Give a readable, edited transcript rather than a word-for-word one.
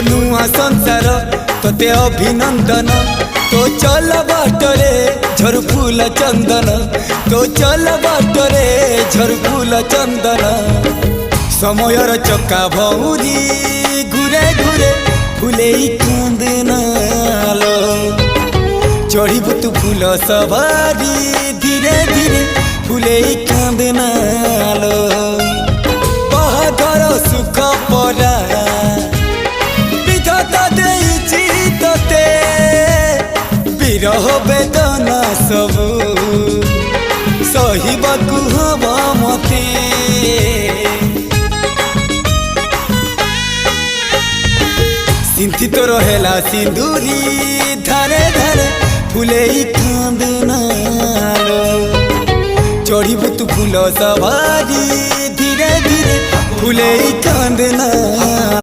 नुआ संसार तोते अभिनंदन तो चल बाटरे झरु फूल चंदन तो चल बाटरे झरु फूल चंदन समयर चक्का भौरी घुरे घुरे फुले कांदनालो चढ़ीबु तू फूल सवारी धीरे धीरे फुले कांदनालो बाहाघर सुख परा विधाता देइछि तोते विरह वेदना सबु सहिबाकु हबा मते सिंथी तोर हेला सिंदूरी धारे धारे फुले कांदनालो चढ़ीबु तू फूल सवारी धीरे धीरे फुले कांदनालो।